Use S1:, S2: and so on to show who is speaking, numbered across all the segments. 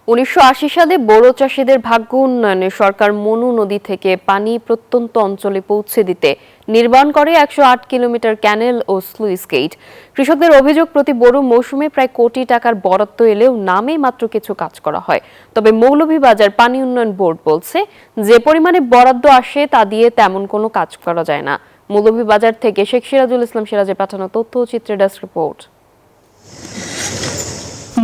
S1: ১৯৮০ সালে বোরো চাষীদের ভাগ্য উন্নয়নে সরকার মনু নদী থেকে পানি প্রত্যন্ত অঞ্চলে পৌঁছে দিতে নির্মাণ করে ১০৮ কিলোমিটার ক্যানেল ও স্লুইস গেট। কৃষকদের অভিযোগ, প্রতি বোরো মৌসুমে প্রায় কোটি টাকার বরাদ্দ এলেও নামে মাত্র কিছু কাজ করা হয়। তবে মৌলভীবাজার পানি উন্নয়ন বোর্ড বলছে, যে পরিমাণে বরাদ্দ আসে তা দিয়ে তেমন কোনো কাজ করা যায় না। মৌলভীবাজার থেকে শেখ সিরাজুল ইসলাম সিরাজের পাঠানো তথ্য ও চিত্রের ডেস্ক রিপোর্ট।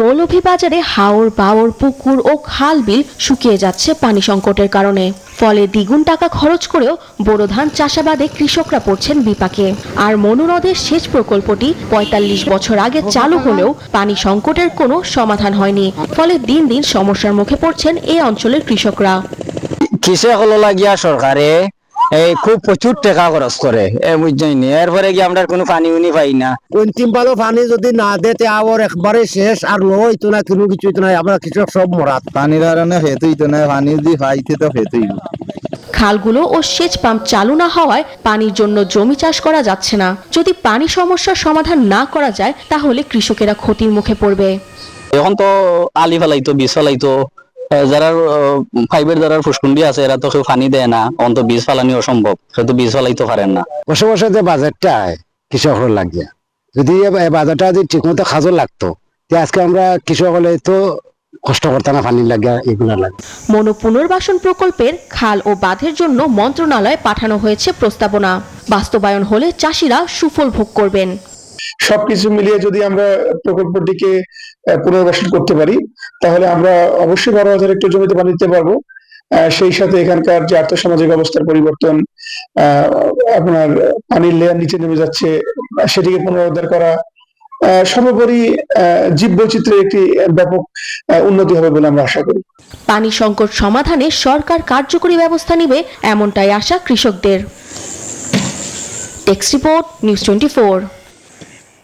S2: মৌলভীবাজারে হাওর, বাওর, পুকুর ও খাল বিল শুকিয়ে যাচ্ছে পানি সংকটের কারণে। ফলে দ্বিগুণ টাকা খরচ করেও বোরো ধান চাষাবাদে কৃষকরা পড়ছেন বিপাকে। আর মনু নদের সেচ প্রকল্পটি ৪৫ বছর আগে চালু হলেও পানি সংকটের কোনো সমাধান হয়নি। ফলে দিন দিন সমস্যার মুখে পড়ছেন এই অঞ্চলের কৃষকরা।
S3: কৃষক হলো লাগিয়া সরকারে খুব প্রচুর টাকা খরচ করে, বুঝছেন। এরপরে কি আমরা কোনো পানি উনি পাই না।
S4: অন্তিম ভালো পানি যদি না দেতে আবার একবারে শেষ, আর লইতো না, কোনো কিছু না, আমরা কৃষক সব মরাত।
S5: পানির কারণে হেতুই তো না, পানি যদি পাইতে তো হেতুই।
S2: খালগুলো ও সেচ পাম্প চালু না হওয়ায় পানির জন্য জমি চাষ করা যাচ্ছে না। যদি পানি সমস্যার সমাধান না করা যায় তাহলে কৃষকেরা ক্ষতির মুখে পড়বে।
S3: এখন তো আলি ফেলাইতো, বীজ ফেলাইতো, যারা ফাইবের যারা ফুসকুন্ডি আছে এরা তো কেউ পানি দেয় না, অন্ত বীজ ফালানি অসম্ভব, সেহেতু বীজ ফালাইতে পারেন না।
S4: বসে বসে যে বাজারটা কৃষকের লাগিয়া, যদি বাজারটা যদি ঠিক মতো খাজো লাগতো, আজকে আমরা কৃষক হলে তো কষ্ট করতাম না পানি লাগিয়া এগুলো লাগে।
S2: মনু পুনর্বাসন প্রকল্পের খাল ও বাঁধের জন্য মন্ত্রণালয়ে পাঠানো হয়েছে প্রস্তাবনা। বাস্তবায়ন হলে চাষিরা সুফল ভোগ করবেন।
S6: সবকিছু মিলিয়ে যদি আমরা প্রকল্পটিকে পুনর্বাসন করতে পারি, তাহলে আমরা অবশ্যই ১২,০০০ হেক্টর জমিতে পানি দিতে পারবো। সেই সাথে এখানকার যে আর্থসামাজিক অবস্থার পরিবর্তন, আপনার পানির লেয়ার নিচে নেমে যাচ্ছে, সেটিকে পুনরুদ্ধার করা, সর্বোপরি জীববৈচিত্র্যের একটি ব্যাপক উন্নতি হবে বলে আমরা আশা করি।
S2: পানি সংকট সমাধানে সরকার কার্যকরী ব্যবস্থা নেবে, এমনটাই আশা কৃষকদের। Text report, news 24।